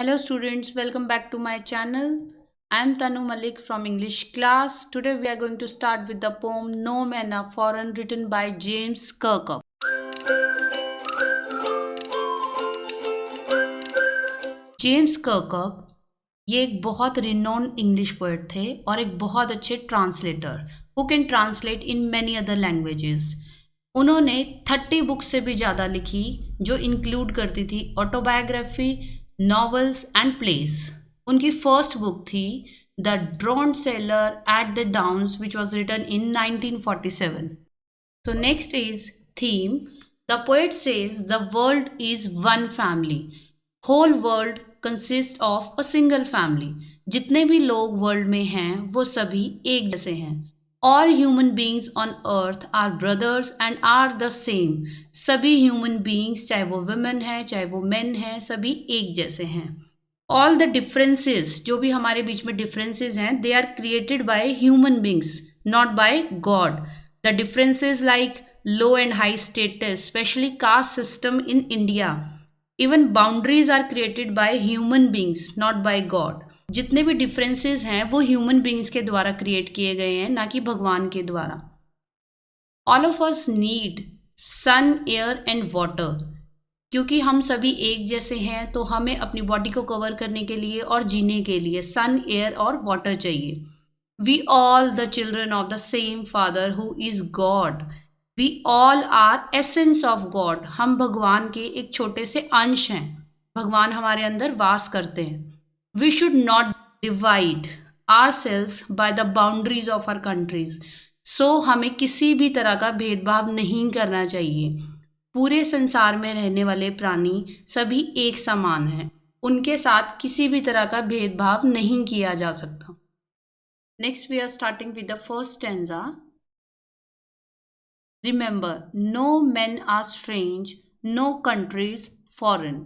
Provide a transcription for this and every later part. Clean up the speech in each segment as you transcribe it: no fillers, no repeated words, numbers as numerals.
Hello students, welcome back to my channel. I am Tanu Malik from English class. Today we are going to start with the poem No Man are Foreign written by James Kirkup. James Kirkup ये एक बहुत renowned English poet थे और एक बहुत अच्छे translator who can translate in many other languages. उन्होंने 30 books से भी ज़्यादा लिखी जो इंक्लूड करती थी ऑटोबायोग्राफी, नॉवेल्स एंड प्लेस। उनकी फर्स्ट बुक थी the drowned sailor at the Downs which was written in 1947। So next is theme. The poet says the world is one family. Whole world consists of a single family. जितने भी लोग world में हैं वो सभी एक जैसे हैं। All human beings on earth are brothers and are the same. सभी human beings चाहे वो women हैं चाहे वो men हैं सभी एक जैसे हैं। All the differences जो भी हमारे बीच में differences हैं they are created by human beings not by God. The differences like low and high status, especially caste system in India. Even boundaries are created by human beings, not by God. जितने भी differences हैं वो human beings के द्वारा create किए गए हैं ना कि भगवान के द्वारा. All of us need sun, air and water. क्योंकि हम सभी एक जैसे हैं तो हमें अपनी बॉडी को कवर करने के लिए और जीने के लिए सन, एयर और वाटर चाहिए. We all the children of the same Father who is God. We all are essence of God. हम भगवान के एक छोटे से अंश हैं. भगवान हमारे अंदर वास करते हैं. We should not divide ourselves by the boundaries of our countries. So हमें किसी भी तरह का भेदभाव नहीं करना चाहिए. पूरे संसार में रहने वाले प्राणी सभी एक समान हैं. उनके साथ किसी भी तरह का भेदभाव नहीं किया जा सकता. Next, we are starting with the first stanza. Remember, no men are strange, no countries foreign.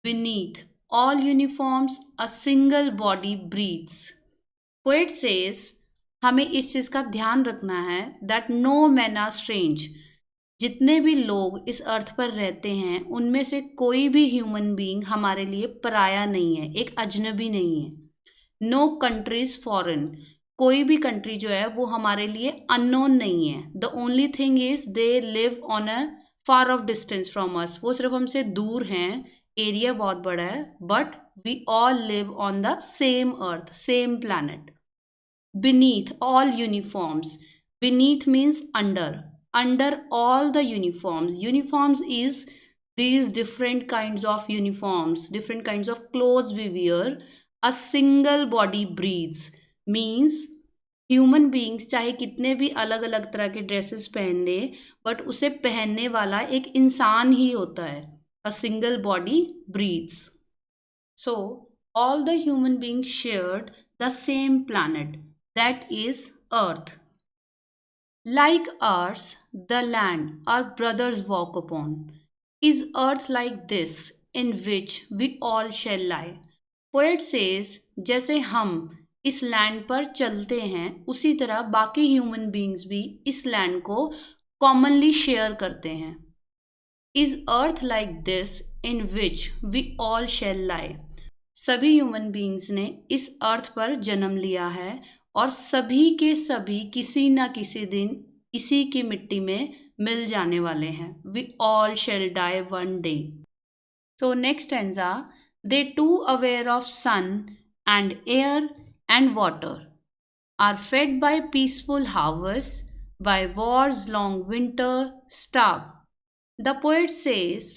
Beneath all uniforms, a single body breathes. Poet says, हमें इस चीज़ का ध्यान रखना है that no men are strange. जितने भी लोग इस अर्थ पर रहते हैं उनमें से कोई भी ह्यूमन बीइंग हमारे लिए पराया नहीं है, एक अजनबी नहीं है. नो कंट्रीज फॉरेन, कोई भी कंट्री जो है वो हमारे लिए अननोन नहीं है. The only thing is they live on a far of distance from us, वो सिर्फ हमसे दूर हैं, एरिया बहुत बड़ा है, but we all live on the same earth, same planet. Beneath all uniforms, beneath means under all the uniforms. Uniforms is these different kinds of uniforms, different kinds of clothes we wear. A single body breathes means human beings चाहे कितने भी अलग अलग तरह के dresses पहन ले but उसे पहनने वाला एक इंसान ही होता है. A single body breathes. So all the human beings shared the same planet that is earth. Like ours, the land our brothers walk upon. Is earth like this in which we all shall lie? Poet says, जैसे हम इस land पर चलते हैं उसी तरह बाकी human beings भी इस लैंड को कॉमनली शेयर करते हैं. Is earth like this in which we all shall lie? सभी ह्यूमन बीइंग्स ने इस अर्थ पर जन्म लिया है और सभी के सभी किसी न किसी दिन इसी की मिट्टी में मिल जाने वाले हैं. We all shall die one day. So next stanza, they too aware of sun and air and water are fed by peaceful harvests, by war's long winter starve. The poet says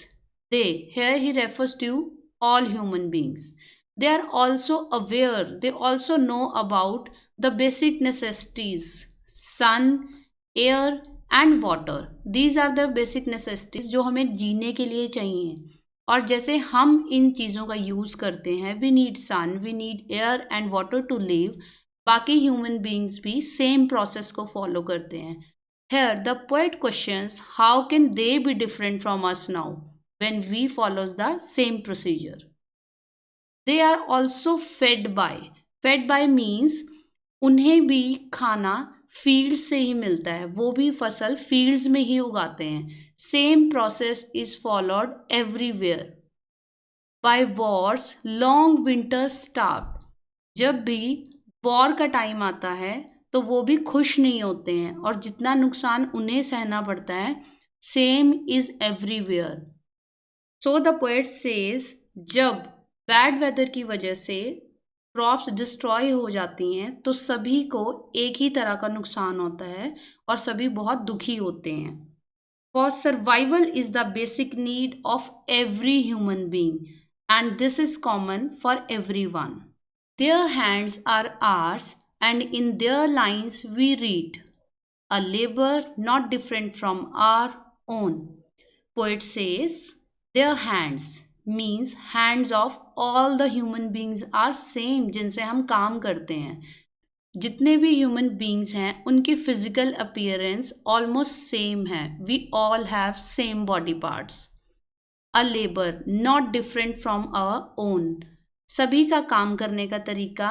they, here he refers to all human beings. They are also aware, they also know about the basic necessities, sun, air and water. These are the basic necessities जो हमें जीने के लिए चाहिए. और जैसे हम इन चीज़ों का यूज़ करते हैं, we need sun, we need air and water to live, बाकी ह्यूमन बीइंग्स भी सेम प्रोसेस को फॉलो करते हैं. Here the poet questions how can they be different from us now when we follows the same procedure. They are also fed by means उन्हें भी खाना field से ही मिलता है, वो भी फसल फील्ड्स में ही उगाते हैं. Same process is followed everywhere. by wars, long winters start. जब भी वॉर का टाइम आता है तो वो भी खुश नहीं होते हैं और जितना नुकसान उन्हें सहना पड़ता है same is everywhere. So the poet says जब बैड वेदर की वजह से क्रॉप्स डिस्ट्रॉय हो जाती हैं तो सभी को एक ही तरह का नुकसान होता है और सभी बहुत दुखी होते हैं. For survival is the basic need of every human being and this is common for everyone. Their hands are ours and in their lines we read, a labor not different from our own. Poet says their hands means hands of all the human beings are same जिनसे हम काम करते हैं. जितने भी human beings हैं उनकी physical appearance almost same है. We all have same body parts. A labour not different from our own. सभी का काम करने का तरीका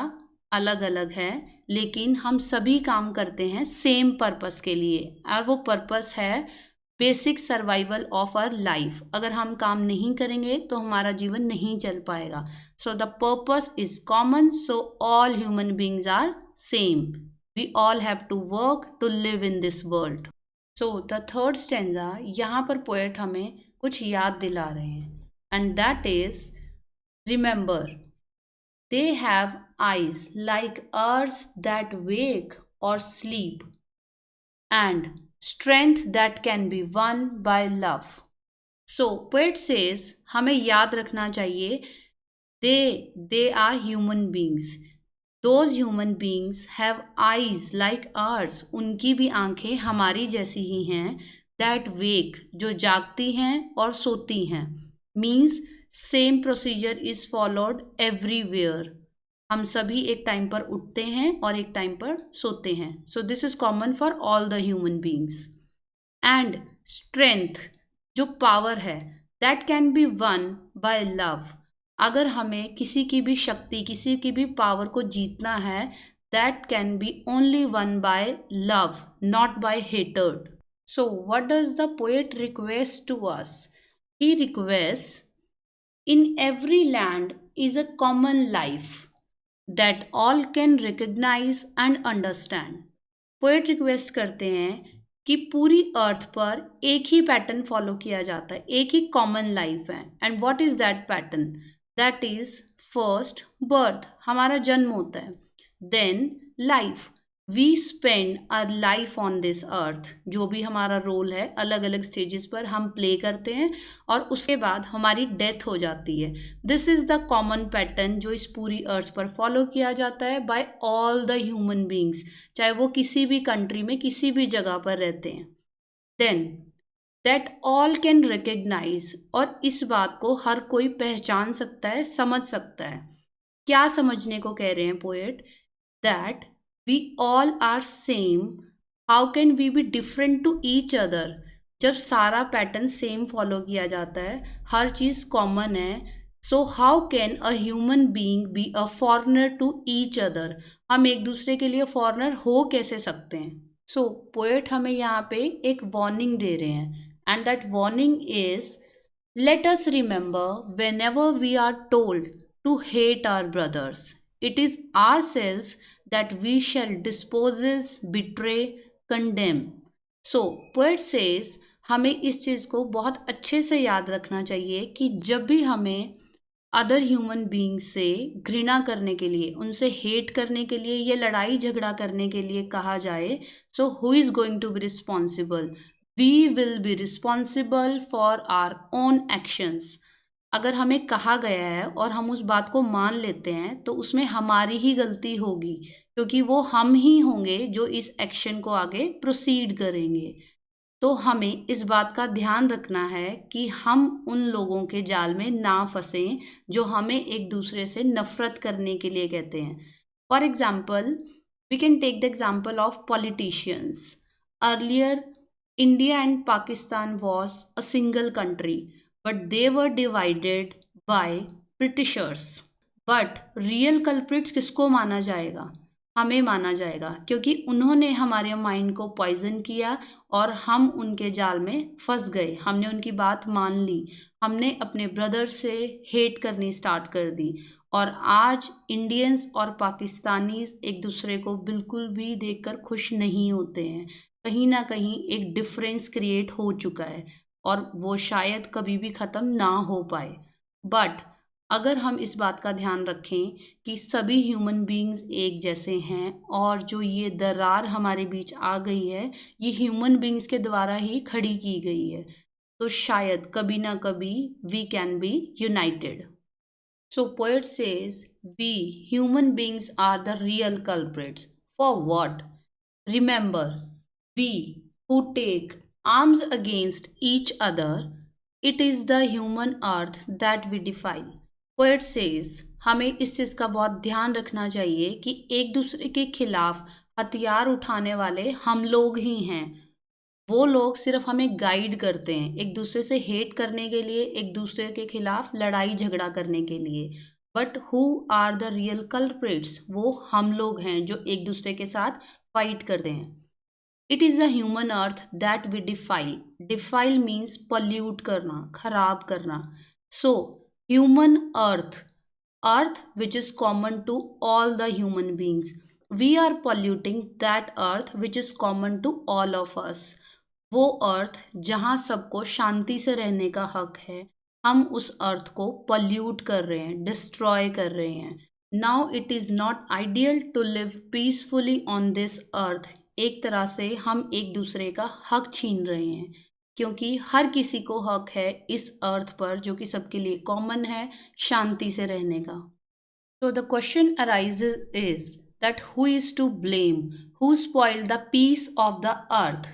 अलग अलग है लेकिन हम सभी काम करते हैं सेम पर्पस के लिए और वो पर्पस है basic survival of our life. अगर हम काम नहीं करेंगे तो हमारा जीवन नहीं चल पाएगा. So the purpose is common. So all human beings are same. We all have to work to live in this world. So the third stanza, यहाँ पर पोएट हमें कुछ याद दिला रहे हैं and that is remember they have eyes like ours that wake or sleep and strength that can be won by love. So poet says हमें याद रखना चाहिए they are human beings. Those human beings have eyes like ours. उनकी भी आंखें हमारी जैसी ही हैं. दैट वेक जो जागती हैं और सोती हैं. Means same procedure is followed everywhere. हम सभी एक टाइम पर उठते हैं और एक टाइम पर सोते हैं. So this is common for all the human beings. And strength जो पावर है that can be won by love. अगर हमें किसी की भी शक्ति किसी की भी पावर को जीतना है that can be only won by love not by hatred. So what does the poet request to us? He requests, in every land is a common life that all can recognize and understand. Poet request करते हैं कि पूरी earth पर एक ही pattern follow किया जाता है. एक ही कॉमन लाइफ है. And what is that pattern? That is first birth, हमारा जन्म होता है. Then life, we spend our life on this earth. जो भी हमारा रोल है अलग अलग स्टेजेस पर हम प्ले करते हैं और उसके बाद हमारी डेथ हो जाती है. This is the common pattern जो इस पूरी अर्थ पर फॉलो किया जाता है by all the human beings, चाहे वो किसी भी कंट्री में किसी भी जगह पर रहते हैं. Then that all can recognise, और इस बात को हर कोई पहचान सकता है, समझ सकता है. क्या समझने को कह रहे हैं poet? That we all are same, how can we be different to each other? जब सारा पैटर्न सेम फॉलो किया जाता है, हर चीज़ कॉमन है, so how can a human being be a foreigner to each other? हम एक दूसरे के लिए फॉरेनर हो कैसे सकते हैं? सो पोएट हमें यहाँ पे एक वार्निंग दे रहे हैं and that warning is let us remember whenever we are told to hate our brothers, it is ourselves that we shall disposes, betray, condemn. So poet says हमें इस चीज़ को बहुत अच्छे से याद रखना चाहिए कि जब भी हमें अदर ह्यूमन बीइंग से घृणा करने के लिए, उनसे हेट करने के लिए या लड़ाई झगड़ा करने के लिए कहा जाए, so who is going to be responsible? We will be responsible for our own actions. अगर हमें कहा गया है और हम उस बात को मान लेते हैं तो उसमें हमारी ही गलती होगी क्योंकि वो हम ही होंगे जो इस एक्शन को आगे प्रोसीड करेंगे. तो हमें इस बात का ध्यान रखना है कि हम उन लोगों के जाल में ना फंसें जो हमें एक दूसरे से नफरत करने के लिए कहते हैं. For example we can take the example of politicians. Earlier India and Pakistan was a single country, but they were divided by Britishers. But real culprits किसको माना जाएगा? हमें माना जाएगा, क्योंकि उन्होंने हमारे माइंड को पॉइजन किया और हम उनके जाल में फंस गए। हमने उनकी बात मान ली, हमने अपने ब्रदर से हेट करनी स्टार्ट कर दी और आज इंडियंस और पाकिस्तानीज एक दूसरे को बिल्कुल भी देखकर खुश नहीं होते हैं। कहीं ना कहीं एक डिफरेंस क्रिएट हो चुका है और वो शायद कभी भी ख़त्म ना हो पाए। बट अगर हम इस बात का ध्यान रखें कि सभी ह्यूमन बीइंग्स एक जैसे हैं और जो ये दरार हमारे बीच आ गई है ये ह्यूमन बीइंग्स के द्वारा ही खड़ी की गई है, तो शायद कभी ना कभी we can be united. So poet says we human beings are the real culprits for what? Remember, we who take arms against each other, it is the human earth that we defile. Poet says, हमें इस चीज़ का बहुत ध्यान रखना चाहिए कि एक दूसरे के खिलाफ हथियार उठाने वाले हम लोग ही हैं। वो लोग सिर्फ हमें गाइड करते हैं एक दूसरे से हेट करने के लिए, एक दूसरे के खिलाफ लड़ाई झगड़ा करने के लिए। But who are the real culprits? वो हम लोग हैं जो एक दूसरे के साथ फाइट करते हैं। It is the human earth that we defile. Defile means pollute करना, खराब करना। So human earth, earth which is common to all the human beings, we are polluting that earth which is common to all of us. वो earth जहाँ सबको शांति से रहने का हक है, हम उस अर्थ को पल्यूट कर रहे हैं, डिस्ट्रॉय कर रहे हैं। Now it is not ideal to live peacefully on this earth. एक तरह से हम एक दूसरे का हक छीन रहे हैं, क्योंकि हर किसी को हक है इस अर्थ पर जो कि सबके लिए कॉमन है, शांति से रहने का। So the question arises is that who is to blame? Who spoiled the peace of the earth?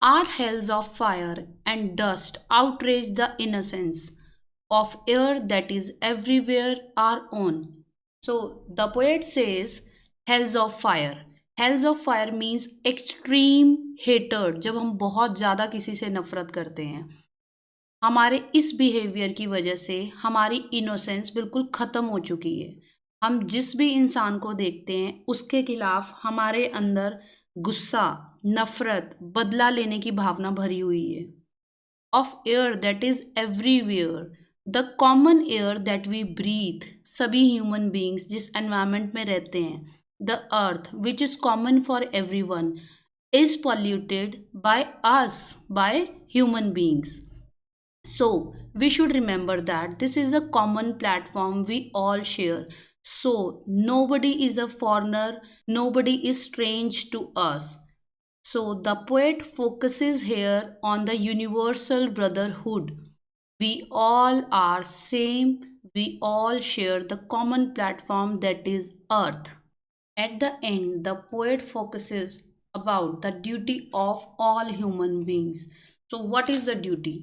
Our hells of fire and dust outrage the innocence of air that is everywhere our own. So the poet says hells of fire. Hells of fire means extreme hatred, जब हम बहुत ज़्यादा किसी से नफरत करते हैं। हमारे इस बिहेवियर की वजह से हमारी इनोसेंस बिल्कुल ख़त्म हो चुकी है। हम जिस भी इंसान को देखते हैं उसके खिलाफ हमारे अंदर गुस्सा, नफरत, बदला लेने की भावना भरी हुई है। Of air that is everywhere, the common air that we breathe, सभी ह्यूमन बींग्स जिस एनवायरमेंट में रहते हैं, the earth which is common for every one is polluted by us, by human beings. So, we should remember that this is a common platform we all share. So, nobody is a foreigner, nobody is strange to us. So, the poet focuses here on the universal brotherhood. We all are same, we all share the common platform that is earth. At the end, the poet focuses about the duty of all human beings. So, what is the duty?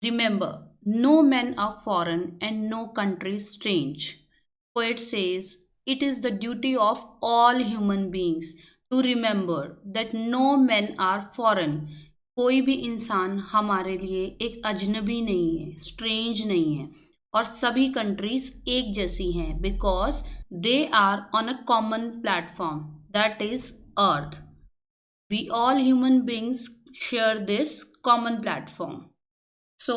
Remember, no men are foreign and no country strange. Poet says it is the duty of all human beings to remember that no men are foreign. कोई भी इंसान हमारे लिए एक अजनबी नहीं है, strange नहीं है, और सभी कंट्रीज एक जैसी हैं because they are on a common platform that is earth. We all human beings share this common platform. So,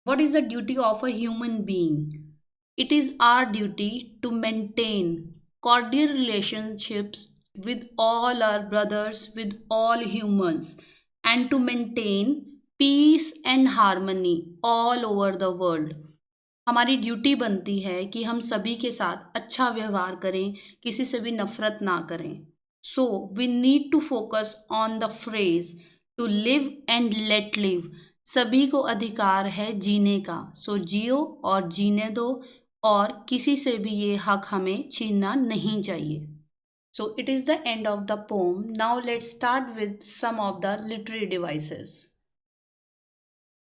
what is the duty of a human being? It is our duty to maintain cordial relationships with all our brothers, with all humans, and to maintain peace and harmony all over the world. हमारी duty बनती है कि हम सभी के साथ अच्छा व्यवहार करें, किसी से भी नफरत ना करें. So we need to focus on the phrase to live and let live. सभी को अधिकार है जीने का, सो जियो और जीने दो, और किसी से भी ये हक हमें छीनना नहीं चाहिए. So it is the end of the poem. Now let's start with some of the literary devices.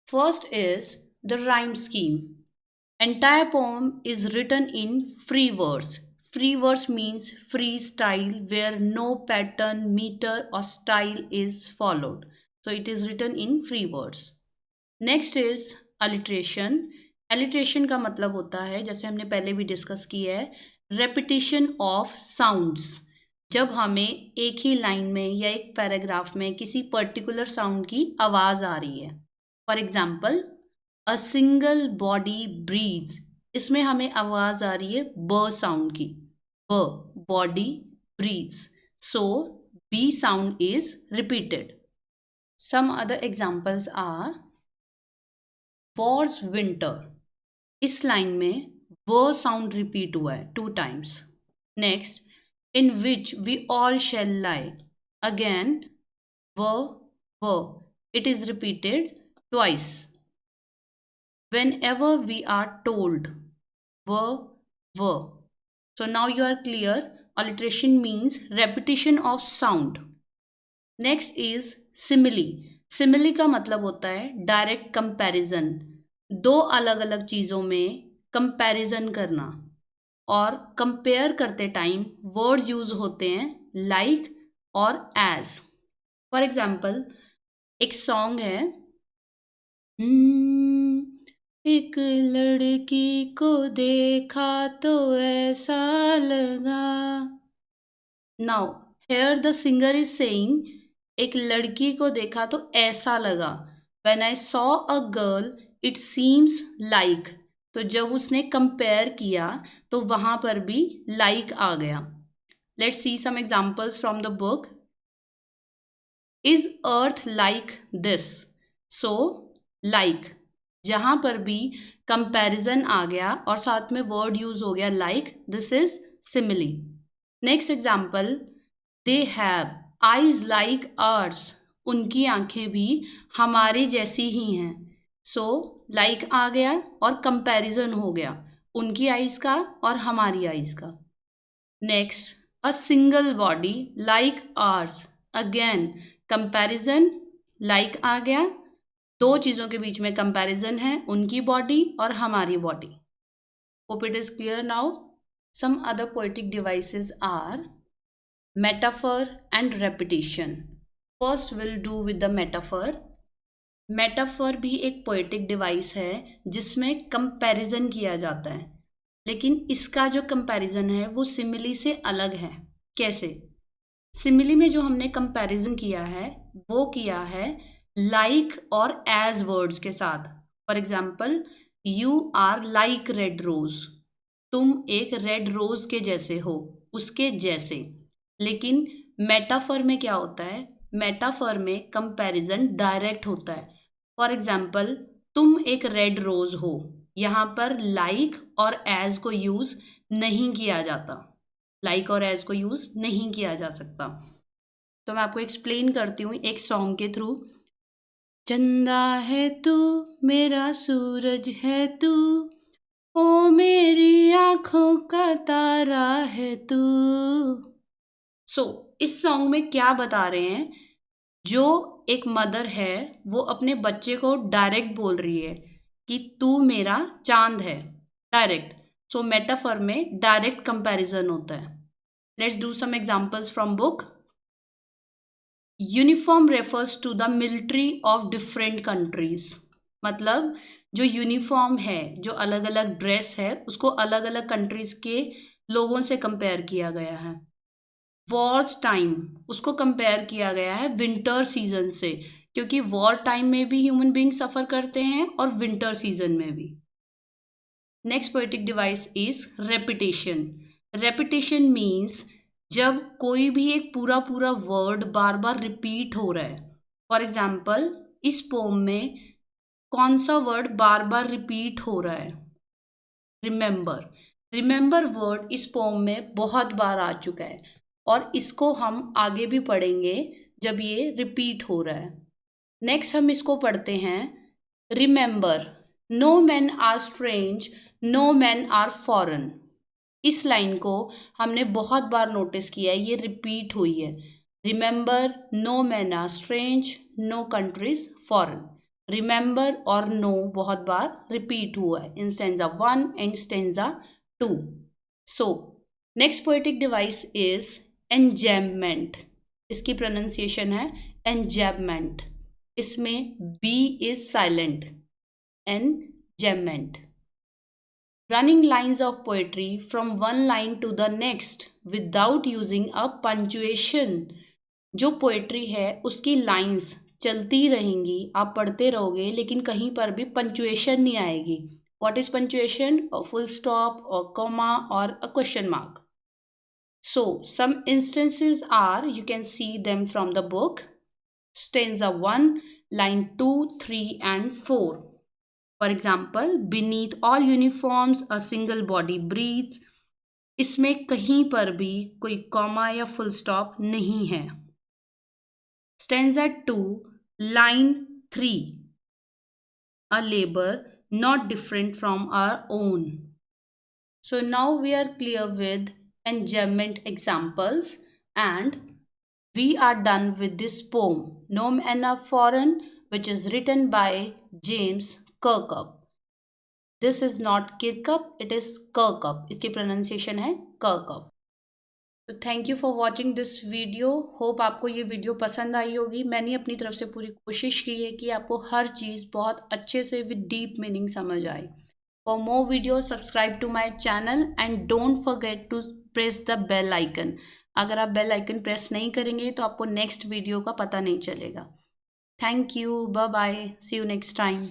First is the rhyme scheme. Entire poem is written in free verse. Free verse means free style where no pattern, meter or style is followed. So it is written in free verse. Next is alliteration. Alliteration का मतलब होता है, जैसे हमने पहले भी discuss किया है, रेपिटिशन ऑफ साउंड्स। जब हमें एक ही लाइन में या एक पैराग्राफ में किसी पर्टिकुलर साउंड की आवाज आ रही है, for example a single body breathes, इसमें हमें आवाज आ रही है ब साउंड की, ब, body breathes, so B sound is repeated. Some other examples are wars winter, इस लाइन में वो साउंड रिपीट हुआ है 2 times. Next, in which we all shall lie, again वो it is repeated twice. Whenever we are told, वो। So now you are clear, alliteration means repetition of sound. Next is simile. Simile का मतलब होता है direct comparison, दो अलग अलग चीज़ों में कंपैरिजन करना। और कंपेयर करते टाइम वर्ड्स यूज होते हैं लाइक और एज। फॉर एग्जाम्पल, एक सॉन्ग है, एक लड़की को देखा तो ऐसा लगा। Now here the singer is saying, एक लड़की को देखा तो ऐसा लगा। When I saw a girl it seems like, तो जब उसने कंपेयर किया तो वहां पर भी लाइक आ गया। Let's see some examples from the book. Is earth like this, so like, जहां पर भी कंपैरिजन आ गया और साथ में वर्ड यूज हो गया like, this is simile. Next example, they have eyes like ours, उनकी आंखें भी हमारे जैसी ही हैं। सो लाइक आ गया और कंपैरिजन हो गया उनकी आईज का और हमारी आईज का। Next, a single body like ours, again comparison, like आ गया, दो चीज़ों के बीच में कंपैरिजन है, उनकी बॉडी और हमारी body. Hope it is clear now. Some other poetic devices are metaphor and repetition. First will do with the metaphor. Metaphor भी एक पोएटिक डिवाइस है जिसमें कंपैरिजन किया जाता है, लेकिन इसका जो कंपैरिजन है वो सिमिली से अलग है। कैसे? सिमिली में जो हमने कंपैरिजन किया है वो किया है लाइक और एज वर्ड्स के साथ। For example, you are like red rose, तुम एक रेड रोज के जैसे हो, उसके जैसे। लेकिन मेटाफर में क्या होता है, मेटाफर में कंपैरिजन डायरेक्ट होता है। फॉर एग्जाम्पल, तुम एक रेड रोज हो, यहाँ पर लाइक और एज को यूज नहीं किया जाता, लाइक और एज को यूज नहीं किया जा सकता। तो मैं आपको एक्सप्लेन करती हूँ एक सॉन्ग के थ्रू। चंदा है तू, मेरा सूरज है तू, ओ मेरी आंखों का तारा है तू। इस सॉन्ग में क्या बता रहे हैं, जो एक मदर है वो अपने बच्चे को डायरेक्ट बोल रही है कि तू मेरा चांद है, डायरेक्ट। मेटाफर में डायरेक्ट कंपैरिजन होता है। Let's do some examples from book. Uniform refers to the military of different countries, मतलब जो यूनिफॉर्म है, जो अलग अलग ड्रेस है, उसको अलग अलग कंट्रीज के लोगों से कंपेयर किया गया है। वॉर्स टाइम, उसको कंपेयर किया गया है विंटर सीजन से, क्योंकि वॉर टाइम में भी ह्यूमन बीइंग सफ़र करते हैं और विंटर सीजन में भी। Next poetic device is repetition. Repetition means जब कोई भी एक पूरा पूरा वर्ड बार बार रिपीट हो रहा है। फॉर एग्जाम्पल, इस पोम में कौन सा वर्ड बार बार रिपीट हो रहा है? रिमेंबर। रिमेंबर वर्ड इस पोम में बहुत बार आ चुका है और इसको हम आगे भी पढ़ेंगे जब ये रिपीट हो रहा है। नेक्स्ट हम इसको पढ़ते हैं, remember, no man are strange, no man are foreign. इस लाइन को हमने बहुत बार नोटिस किया है, ये रिपीट हुई है। Remember, no man are strange, no countries foreign. Remember और नो बहुत बार रिपीट हुआ है in stanza 1 and stanza 2। Next poetic device is enjambment. इसकी प्रोनाउंसिएशन है एंजैम्पमेंट, इसमें B is silent, enjambment. running lines of poetry from one line to the next without using a punctuation. जो poetry है उसकी lines चलती रहेंगी, आप पढ़ते रहोगे लेकिन कहीं पर भी पंचुएशन नहीं आएगी. What is punctuation? A full stop or comma or a question mark. So some instances are, you can see them from the book. Stanza 1, line 2, 3 and 4. For example, beneath all uniforms a single body breathes. इसमें कहीं पर भी कोई comma या full stop नहीं है. Stanza 2, line 3. A labor not different from our own. So now we are clear with enjambment examples and we are done with this poem, No Men Are Foreign, which is written by James Kirkup. This is not Kirkup, it is Kirkup. इसकी pronunciation है Kirkup. तो thank you for watching this video. Hope आपको ये video पसंद आई होगी. मैंने अपनी तरफ से पूरी कोशिश की है कि आपको हर चीज़ बहुत अच्छे से विद डीप मीनिंग समझ आए. For more video subscribe to my channel and don't forget to press the bell icon. अगर आप बेल आइकन प्रेस नहीं करेंगे तो आपको नेक्स्ट वीडियो का पता नहीं चलेगा. Thank you, bye bye, see you next time.